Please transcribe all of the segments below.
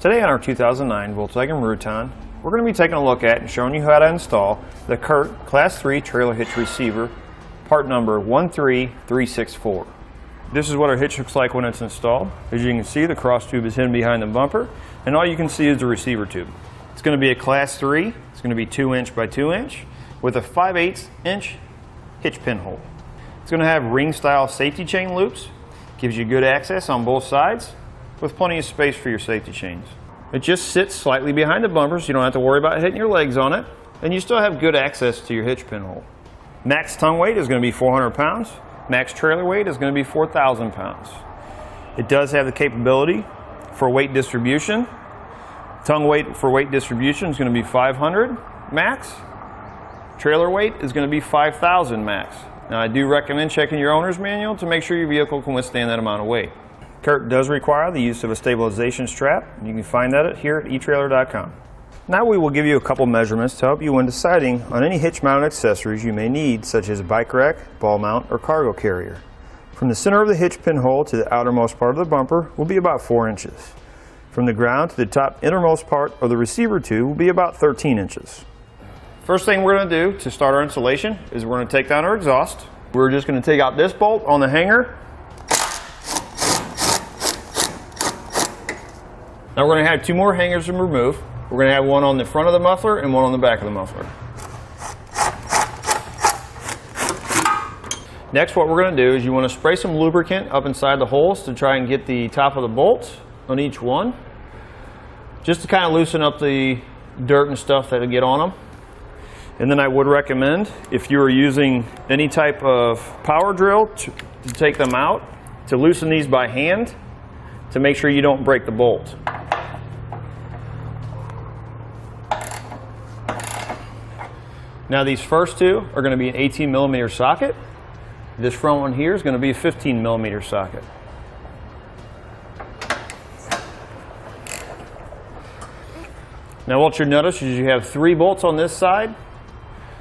Today on our 2009 Volkswagen Rutan, we're going to be taking a look at and showing you how to install the Curt Class 3 Trailer Hitch Receiver, part number 13364. This is what our hitch looks like when it's installed. As you can see, the cross tube is hidden behind the bumper, and all you can see is the receiver tube. It's going to be a Class 3, it's going to be 2 inch by 2 inch, with a 5/8 inch hitch pinhole. It's going to have ring style safety chain loops, gives you good access on both sides, with plenty of space for your safety chains. It just sits slightly behind the bumper, so you don't have to worry about hitting your legs on it, and you still have good access to your hitch pinhole. Max tongue weight is going to be 400 pounds. Max trailer weight is going to be 4,000 pounds. It does have the capability for weight distribution. Tongue weight for weight distribution is going to be 500 max. Trailer weight is going to be 5,000 max. Now, I do recommend checking your owner's manual to make sure your vehicle can withstand that amount of weight. Curt does require the use of a stabilization strap. You can find that here at etrailer.com. Now we will give you a couple measurements to help you when deciding on any hitch mounted accessories you may need, such as a bike rack, ball mount, or cargo carrier. From the center of the hitch pinhole to the outermost part of the bumper will be about 4 inches. From the ground to the top innermost part of the receiver tube will be about 13 inches. First thing we're going to do to start our installation is we're going to take down our exhaust. We're just going to take out this bolt on the hanger. Now we're going to have 2 more hangers to remove. We're going to have one on the front of the muffler and one on the back of the muffler. Next, what we're going to do is you want to spray some lubricant up inside the holes to try and get the top of the bolts on each one, just to kind of loosen up the dirt and stuff that'll get on them. And then I would recommend, if you are using any type of power drill to take them out, to loosen these by hand to make sure you don't break the bolt. Now these first 2 are going to be an 18mm socket. This front one here is going to be a 15mm socket. Now what you'll notice is you have 3 bolts on this side.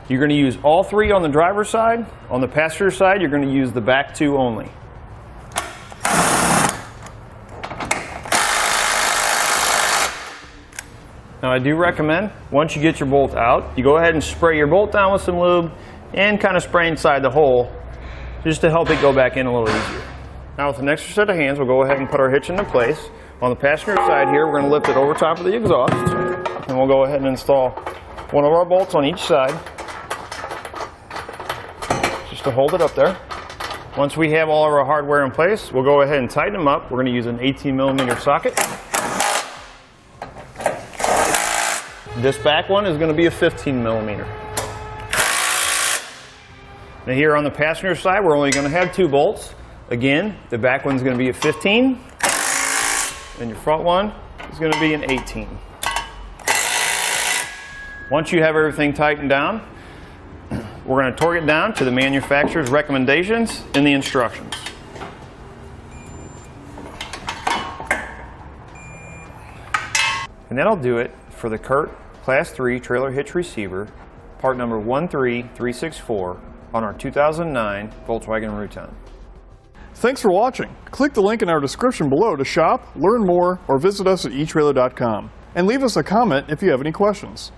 You're going to use all 3 on the driver's side. On the passenger side, you're going to use the back 2 only. Now I do recommend, once you get your bolt out, you go ahead and spray your bolt down with some lube and kind of spray inside the hole just to help it go back in a little easier. Now with an extra set of hands, we'll go ahead and put our hitch into place. On the passenger side here, we're going to lift it over top of the exhaust, and we'll go ahead and install one of our bolts on each side just to hold it up there. Once we have all of our hardware in place, we'll go ahead and tighten them up. We're going to use an 18mm socket. This back one is going to be a 15mm. Now here on the passenger side, we're only going to have 2 bolts. Again, the back one's going to be a 15, and your front one is going to be an 18. Once you have everything tightened down, we're going to torque it down to the manufacturer's recommendations in the instructions. And that'll do it for the Curt Class 3 Trailer Hitch Receiver, part number 13364 on our 2009 Volkswagen Rutan. Thanks for watching. Click the link in our description below to shop, learn more, or visit us at etrailer.com. And leave us a comment if you have any questions.